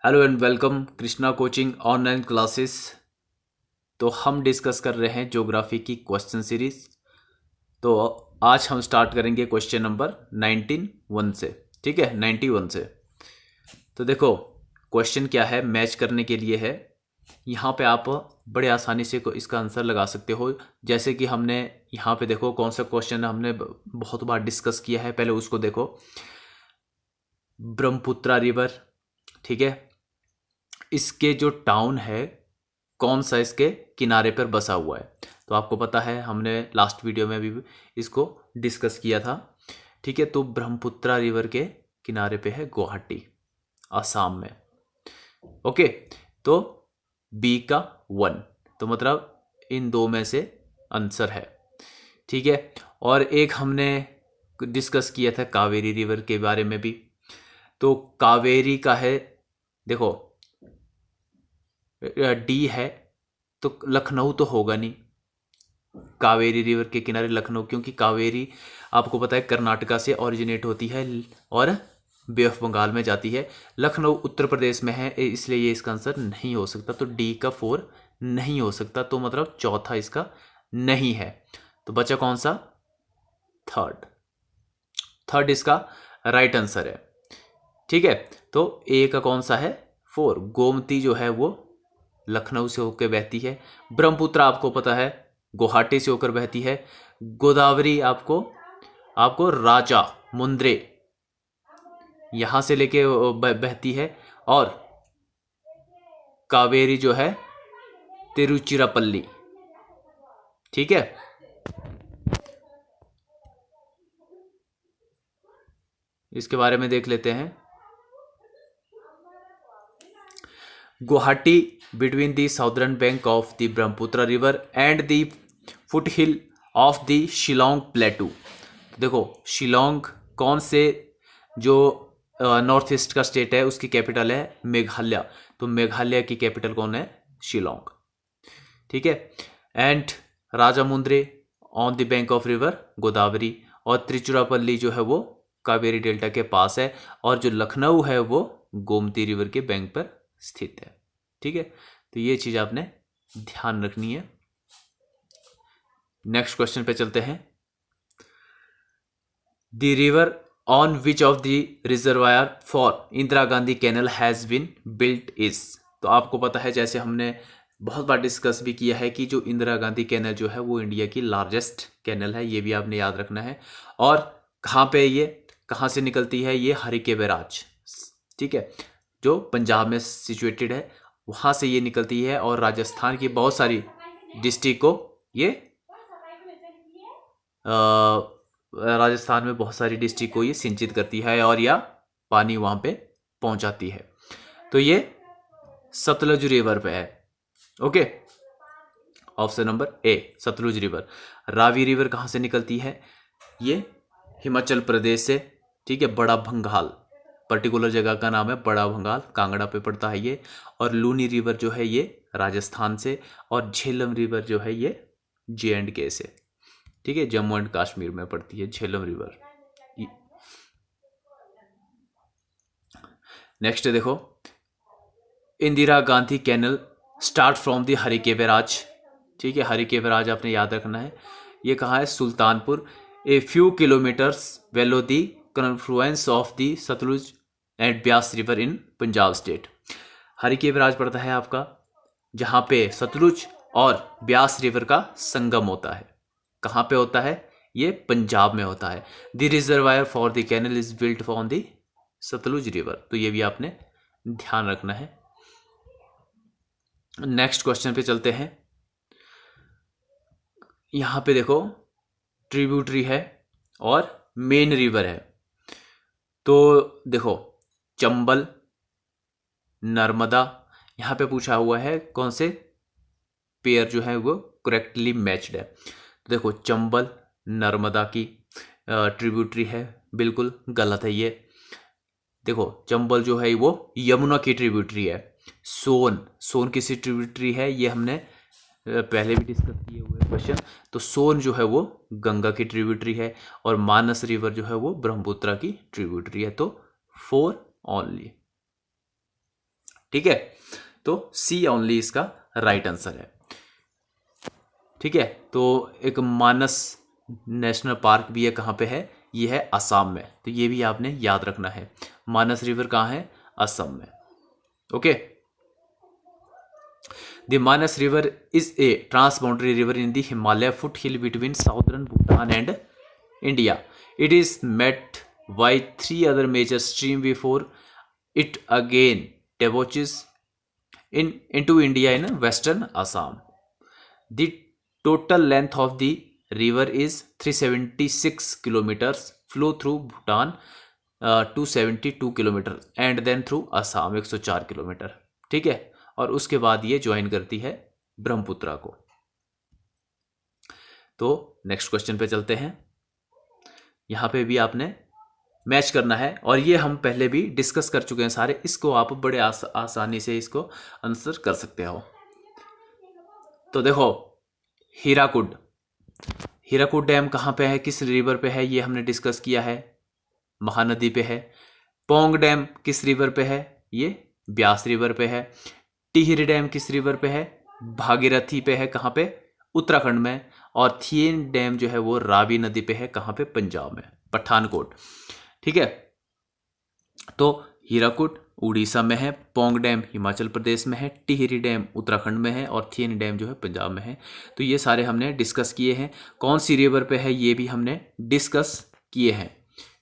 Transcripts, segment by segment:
Hello and welcome Krishna coaching online classes. तो हम discuss कर रहे हैं ज्योग्राफी की क्वेश्चन सीरीज। तो आज हम स्टार्ट करेंगे क्वेश्चन नंबर 19 से। ठीक है, 91 से। तो देखो, क्वेश्चन क्या है, मैच करने के लिए है। यहाँ पे आप बड़े आसानी से इसका आंसर लगा सकते हो। जैसे कि हमने यहाँ पे देखो कौन सा क्वेश्चन हमने बहुत बार डिस्कस किया है, पहले उसको देखो। ब्रह्मपुत्रा रिवर, ठीक है, इसके जो टाउन है कौन सा इसके किनारे पर बसा हुआ है। तो आपको पता है, हमने लास्ट वीडियो में भी इसको डिस्कस किया था। ठीक है, तो ब्रह्मपुत्रा रिवर के किनारे पे है गुवाहाटी, असम में। ओके, तो बी का 1, तो मतलब इन दो में से आंसर है। ठीक है, और एक हमने डिस्कस किया था कावेरी रिवर के बारे में भी। तो कावेरी का है, देखो डी है, तो लखनऊ तो होगा नहीं, कावेरी रिवर के किनारे लखनऊ, क्योंकि कावेरी आपको पता है कर्नाटका से ओरिजिनेट होती है और बे ऑफ बंगाल में जाती है। लखनऊ उत्तर प्रदेश में है, इसलिए ये इसका आंसर नहीं हो सकता। तो डी का 4 नहीं हो सकता, तो मतलब चौथा इसका नहीं है। तो बचा कौन सा? थर्ड। थर्ड इसका राइट आंसर है। ठीक है, तो ए का कौन सा है? 4। गोमती जो है वो लखनऊ से होकर बहती है। ब्रह्मपुत्र आपको पता है गुवाहाटी से होकर बहती है। गोदावरी आपको आपको राजा मुंद्रे यहां से लेके बहती है। और कावेरी जो है तिरुचिरापल्ली। ठीक है, इसके बारे में देख लेते हैं। Guwahati between the southern bank of the Brahmaputra river and the foothill of the Shillong प्लेटू। देखो, शिलोंग कौन से जो नॉर्थ ईस्ट का स्टेट है उसकी कैपिटल है मेघालय। तो मेघालय की कैपिटल कौन है? शिलोंग। ठीक है, and Rajahmundry on the bank of river Godavari, और त्रिचुरापल्ली जो है वो कावेरी डेल्टा के पास है, और जो लखनऊ है वो गोमती रिवर के बैंक पर स्थित है। ठीक है, तो ये चीज आपने ध्यान रखनी है। नेक्स्ट क्वेश्चन पे चलते हैं। The river on which of the reservoir for Indira Gandhi canal has been built is. तो आपको पता है, जैसे हमने बहुत बार डिस्कस भी किया है कि जो इंदिरा गांधी कैनल जो है वो इंडिया की लार्जेस्ट कैनल है, ये भी आपने याद रखना है। और कहाँ पे ये, कहाँ से निकलती है? ये हरिके बैराज, ठीक है, जो पंजाब में सिचुएटेड है, वहाँ से ये निकलती है। और राजस्थान की बहुत सारी डिस्ट्रिक्ट को ये राजस्थान में बहुत सारी डिस्ट्रिक्ट को ये सिंचित करती है, और या पानी वहाँ पे पहुँचाती है। तो ये सतलुज रिवर पे है। Okay, option number A Sutlej river. Ravi river कहाँ से निकलती है? ये हिमाचल प्रदेश से। ठीक है, बड़ा भंगाल पर्टिकुलर जगह का नाम है, बड़ा भंगाल, कांगड़ा पे पड़ता है ये। और लूनी रिवर जो है ये राजस्थान से। और झेलम रिवर जो है ये J&K से। ठीक है, जम्मू एंड कश्मीर में पड़ती है झेलम रिवर। नेक्स्ट देखो, Indira Gandhi canal start from the Harike barrage. ठीक है, हरिके बैराज आपने याद रखना है। ये कहाँ है? Sultanpur, a few kilometres below the confluence of the Sutlej and Beas river in Punjab state. Harike barrage पड़ता है आपका जहाँ पे सतलुज और ब्यास रिवर का संगम होता है। कहाँ पे होता है? ये पंजाब में होता है। The reservoir for the canal is built on the Sutlej river. तो ये भी आपने ध्यान रखना है। नेक्स्ट क्वेश्चन पे चलते हैं। यहां पे देखो, ट्रिब्यूटरी है और मेन रिवर है। तो देखो, चंबल, नर्मदा, यहां पे पूछा हुआ है कौन से पेयर जो है वो करेक्टली मैच्ड है। तो देखो, चंबल नर्मदा की ट्रिब्यूटरी है, बिल्कुल गलत है ये। देखो, चंबल जो है वो यमुना की ट्रिब्यूटरी है। सोन किसी ट्रिब्यूटरी है, ये हमने पहले भी डिस्कस किए हुए क्वेश्चन। तो सोन जो है वो गंगा की ट्रिब्यूटरी है, और मानस रिवर जो है वो ब्रह्मपुत्र की ट्रिब्यूटरी है। तो 4 ओनली। ठीक है, तो सी ओनली इसका राइट आंसर है। ठीक है, तो एक मानस नेशनल पार्क भी है, कहाँ पे है, ये है असम में, तो ये भी आपने याद रखना है। मानस रिवर कहाँ है, असम में। Okay, the Manas river is a transboundary river in the Himalaya foothill between southern Bhutan and India. It is met by 3 other major stream before it again debouches into India in western Assam. The total length of the river is 376 kilometers, flow through Bhutan 272 kilometer and then through Assam 104 kilometre. ठीक है, और उसके बाद ये join करती है ब्रह्मपुत्रा को। तो नेक्स्ट क्वेश्चन पे चलते हैं। यहाँ पे भी आपने मैच करना है, और ये हम पहले भी डिस्कस कर चुके हैं सारे, इसको आप बड़े आसानी से इसको आंसर कर सकते हो। तो देखो, हीराकुड, हीराकुड डैम कहाँ पे है, किस रिवर पे है, ये हमने डिस्कस किया है, महानदी पे है। पोंग डैम किस रिवर पे है, ये ब्यास रिवर पे है। टिहरी डैम किस रिवर पे है, भागीरथी पे है, कहाँ पे, उत्तराखंड में। और थियन डैम जो है वो रावी नदी पे है, कहाँ पे, पंजाब में, पठानकोट। ठीक है, तो हीराकुड उड़ीसा में है, पोंग डैम हिमाचल प्रदेश में है, टिहरी डैम उत्तराखंड में है, और थियन डैम जो है पंजाब में है। तो ये सारे हमने डिस्कस किए हैं। कौन सी रिवर पे है ये भी हमने डिस्कस किए हैं।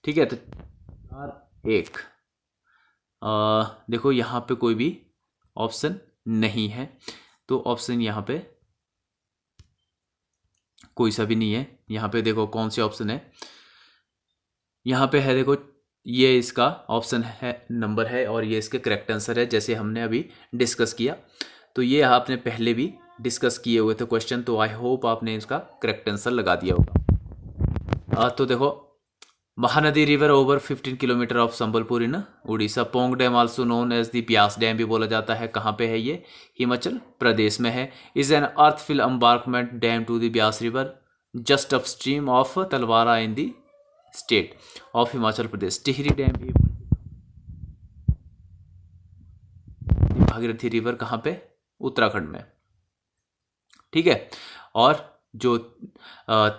ठीक है, तो 4-1 देखो यहाँ पे कोई भी ऑप्शन नहीं है, तो ऑप्शन यहाँ पे कोई सा भी नहीं है। यहाँ पे देखो कौन से ऑप्शन है, यहाँ पे है, देखो ये इसका ऑप्शन है, नंबर है, और ये इसके करेक्ट आंसर है, जैसे हमने अभी डिस्कस किया। तो ये आपने पहले भी डिस्कस किए हुए थे क्वेश्चन, तो आई होप आपने इसका करेक्ट आंसर लगा दिया होगा। तो देखो, Mahanadi river over 15 kilometre of Sambalpur in Orissa. Pong dam also known as the Beas dam भी बोला जाता है, कहाँ पे है ये, हिमाचल प्रदेश में है। Is an earthfill embankment dam to the Beas river just upstream of Talwara in the state of Himachal Pradesh. Tehri dam भी, भागीरथी रिवर कहाँ पे, उत्तराखंड में। ठीक है, और जो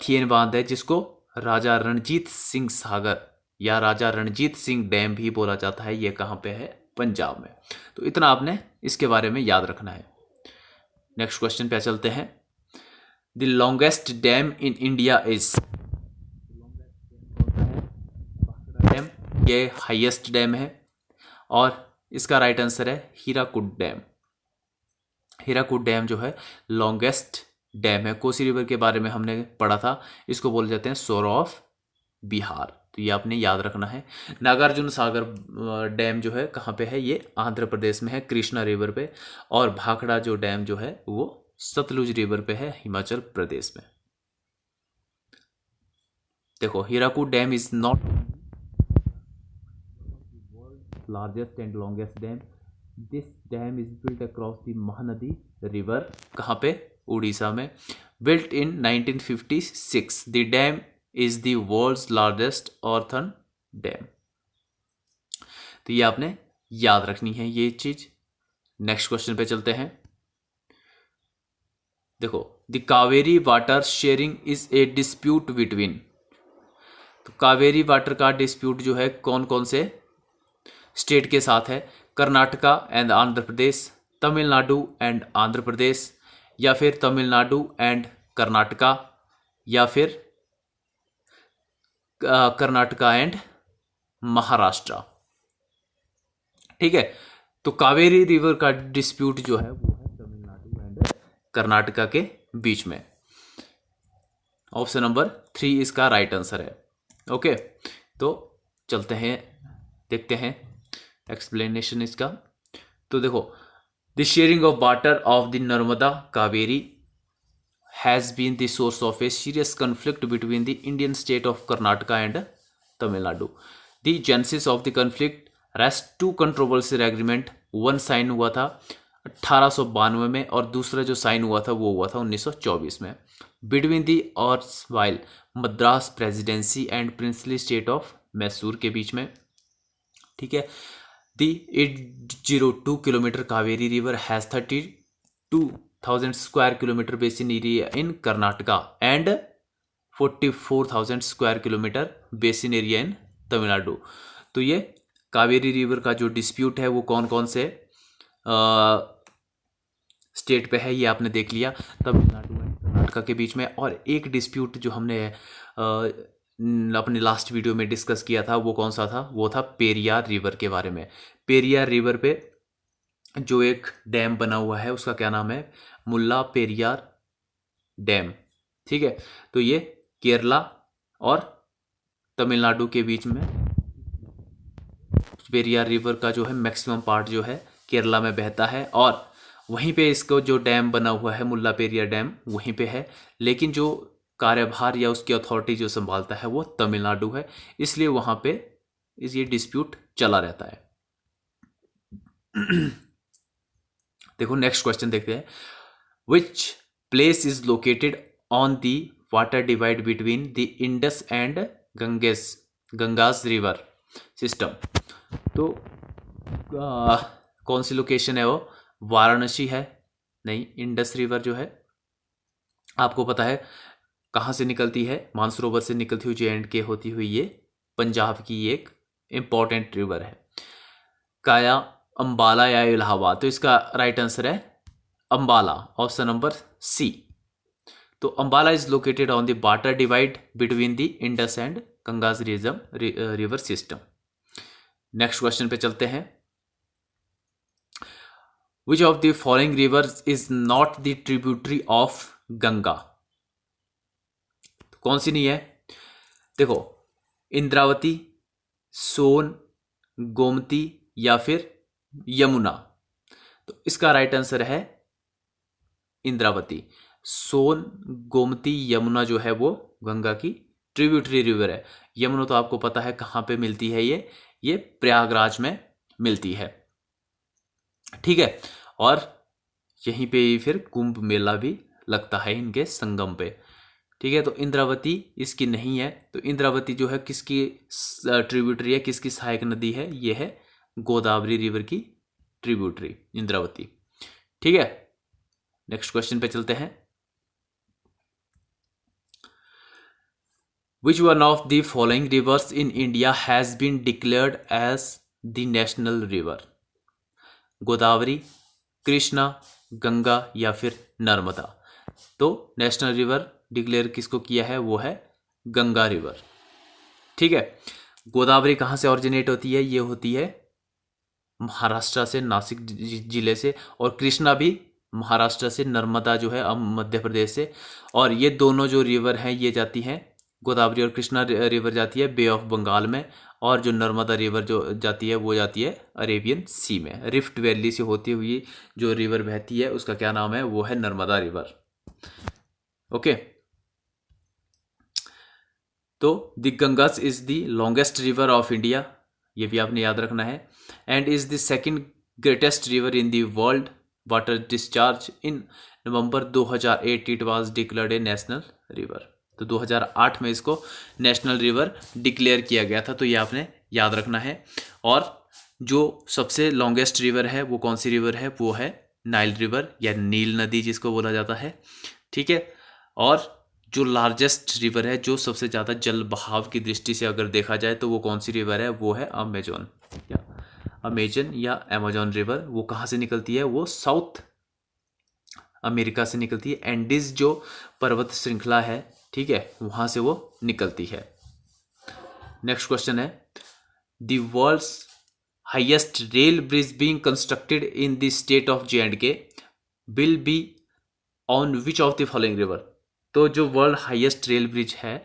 थियन बांध है, जिसको राजा रणजीत सिंह सागर या राजा रणजीत सिंह डैम भी बोला जाता है, ये कहाँ पे है, पंजाब में। तो इतना आपने इसके बारे में याद रखना है। नेक्स्ट क्वेश्चन पे चलते हैं। The longest dam in India is, dam ये हाईएस्ट डैम है, और इसका राइट आंसर है हीराकुड डैम। हीराकुड डैम जो है लॉन्गेस्ट डैम है। कोसी रिवर के बारे में हमने पढ़ा था, इसको बोले जाते हैं सोर ऑफ बिहार, तो ये आपने याद रखना है। नागार्जुन सागर डैम जो है कहाँ पे है, ये आंध्र प्रदेश में है, कृष्णा रिवर पे। और भाखड़ा जो डैम जो है वो सतलुज रिवर पे है, हिमाचल प्रदेश में। देखो, Hirakud dam is not largest and longest dam. This dam is built across the Mahanadi river, कहाँ पे, उड़ीसा में। Built in 1956, the dam is the world's largest earthen dam. तो ये आपने याद रखनी है ये चीज। नेक्स्ट क्वेश्चन पे चलते हैं। देखो, the Kaveri water sharing is a dispute between. तो कावेरी वाटर का डिस्प्यूट जो है कौन कौन से स्टेट के साथ है, कर्नाटका एंड आंध्र प्रदेश, तमिलनाडु एंड आंध्र प्रदेश, या फिर तमिलनाडु एंड कर्नाटका, या फिर कर्नाटका एंड महाराष्ट्र। ठीक है, तो कावेरी रिवर का डिस्प्यूट जो है वो है तमिलनाडु एंड कर्नाटका के बीच में। ऑप्शन नंबर 3 इसका राइट आंसर है। ओके, तो चलते हैं, देखते हैं एक्सप्लेनेशन इसका। तो देखो, the sharing of water of the Narmada Kaveri has been the source of a serious conflict between the Indian state of Karnataka and Tamil Nadu. The genesis of the conflict rest to controversial agreement. One sign हुआ था 1892 में, और दूसरा जो sign हुआ था वो हुआ था 1924 में, between the erstwhile Madras presidency and princely state of Mysore के बीच में। ठीक है, The 802 kilometer Kaveri River has 32,000 square kilometer basin area in Karnataka and 44,000 square kilometre basin area in Tamil Nadu. तो ये कावेरी रिवर का जो डिस्प्यूट है वो कौन कौन से स्टेट पे है ये आपने देख लिया, तमिलनाडु एंड कर्नाटका के बीच में। और एक डिस्प्यूट जो हमने अपने लास्ट वीडियो में डिस्कस किया था वो कौन सा था, वो था पेरियार रिवर के बारे में। पेरियार रिवर पे जो एक डैम बना हुआ है उसका क्या नाम है, मुल्ला पेरियार डैम। ठीक है, तो ये केरला और तमिलनाडु के बीच में पेरियार रिवर का जो है मैक्सिमम पार्ट जो है केरला में बहता है, और वहीं पे इसको जो डैम बना हुआ है मुल्ला पेरियार डैम वहीं पे है, लेकिन जो कार्यभार या उसकी अथॉरिटी जो संभालता है वो तमिलनाडु है, इसलिए वहाँ पे ये डिस्प्यूट चला रहता है। देखो नेक्स्ट क्वेश्चन देखते हैं, which place is located on the water divide between the Indus and Ganges river system. तो कौन सी लोकेशन है वो, वाराणसी है? नहीं, इंडस रिवर जो है आपको पता है कहाँ से निकलती है, मानसरोवर से निकलती हुई J&K होती हुई ये पंजाब की एक इम्पॉर्टेंट रिवर है। काया अम्बाला या इलाहाबाद, तो इसका राइट आंसर है अम्बाला, ऑप्शन नंबर सी। तो Ambala is located on the water divide between the Indus and Ganges river system. Next question पे चलते हैं, which of the following rivers is not the tributary of Ganga? कौन सी नहीं है? देखो, इंद्रावती, सोन, गोमती या फिर यमुना। तो इसका राइट आंसर है इंद्रावती। सोन, गोमती, यमुना जो है वो गंगा की ट्रिब्यूटरी रिवर है। यमुना तो आपको पता है कहाँ पे मिलती है, ये प्रयागराज में मिलती है। ठीक है, और यहीं पे ही फिर कुंभ मेला भी लगता है इनके संगम पे। ठीक है, तो इंद्रावती इसकी नहीं है। तो इंद्रावती जो है किसकी ट्रिब्यूटरी है, किसकी सहायक नदी है? ये है गोदावरी रिवर की ट्रिब्यूटरी इंद्रावती। ठीक है, नेक्स्ट क्वेश्चन पे चलते हैं, Which one of the following rivers in India has been declared as the national river? Godavari, Krishna, Ganga या फिर नर्मदा। तो नेशनल रिवर डिक्लेयर किसको किया है, वो है गंगा रिवर। ठीक है, गोदावरी कहाँ से ऑरिजिनेट होती है? ये होती है महाराष्ट्र से, नासिक जिले से, और कृष्णा भी महाराष्ट्र से, नर्मदा जो है मध्य प्रदेश से। और ये दोनों जो रिवर हैं ये जाती हैं, गोदावरी और कृष्णा रिवर जाती है बे ऑफ बंगाल में, और जो नर्मदा रिवर जो जाती है वो जाती है अरेबियन सी में। रिफ्ट वैली से होती हुई जो रिवर बहती है उसका क्या नाम है, वो है नर्मदा रिवर। ओके, तो the Ganges is the longest river of India, ये भी आपने याद रखना है, and is the second greatest river in the world water discharge. In November 2008 it was declared a national river. तो 2008 में इसको नेशनल रिवर डिक्लेयर किया गया था, तो ये आपने याद रखना है। और जो सबसे लॉन्गेस्ट रिवर है वो कौन सी रिवर है, वो है नाइल रिवर या नील नदी जिसको बोला जाता है। ठीक है, और जो लार्जेस्ट रिवर है, जो सबसे ज़्यादा जल बहाव की दृष्टि से अगर देखा जाए तो वो कौन सी रिवर है, वो है अमेजोन या अमेजोन रिवर। वो कहाँ से निकलती है, वो साउथ अमेरिका से निकलती है। एंडीज जो पर्वत श्रृंखला है, ठीक है, वहाँ से वो निकलती है। नेक्स्ट क्वेश्चन है, the world's highest rail bridge being constructed in the state of J&K will be on which of the following river? तो जो वर्ल्ड हाईएस्ट रेल ब्रिज है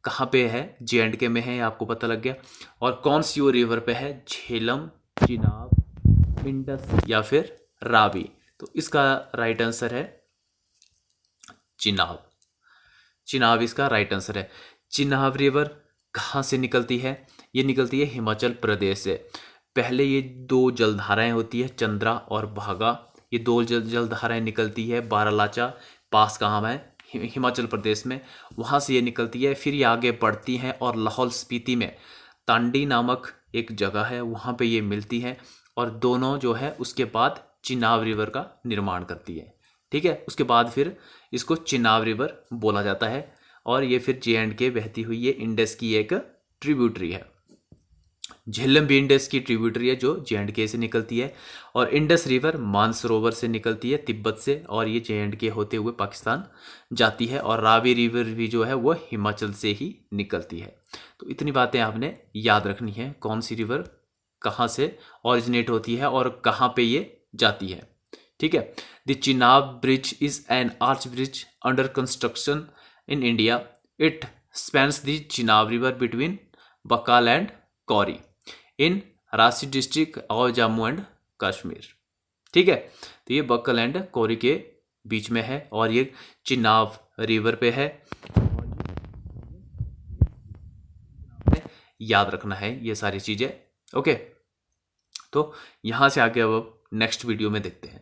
कहाँ पे है, J&K में है, आपको पता लग गया। और कौन सी वो रिवर पे है, झेलम, चिनाब, इंडस या फिर रावी? तो इसका राइट आंसर है चिनाब। चिनाब इसका राइट आंसर है। चिनाब रिवर कहाँ से निकलती है, ये निकलती है हिमाचल प्रदेश से। पहले ये दो जलधाराएं होती है, चंद्रा और भागा। ये दो जलधाराएं निकलती है बारालाचा पास, कहाँ है, हिमाचल प्रदेश में, वहाँ से ये निकलती है। फिर ये आगे बढ़ती हैं और लाहौल स्पीति में तांडी नामक एक जगह है, वहाँ पे ये मिलती है और दोनों जो है उसके बाद चिनाब रिवर का निर्माण करती है। ठीक है, उसके बाद फिर इसको चिनाब रिवर बोला जाता है और ये फिर J&K बहती हुई ये इंडस की एक ट्रिब्यूटरी है। झेलम भी इंडस की ट्रिब्यूटरी है जो J&K से निकलती है और इंडस रिवर मानसरोवर से निकलती है तिब्बत से और ये J&K होते हुए पाकिस्तान जाती है और रावी रिवर भी जो है वो हिमाचल से ही निकलती है। तो इतनी बातें आपने याद रखनी है, कौन सी रिवर कहाँ से ऑरिजिनेट होती है और कहाँ पे ये जाती है। ठीक है, the Chenab bridge is an arch bridge under construction in India. It spans the Chenab river between Bakkal and Kauri in Ranchi district और जम्मू एंड कश्मीर। ठीक है, तो ये बक्कल एंड कौरी के बीच में है और ये चिनाब रिवर पे है, याद रखना है ये सारी चीजें। ओके, तो यहां से आगे अब नेक्स्ट वीडियो में देखते हैं।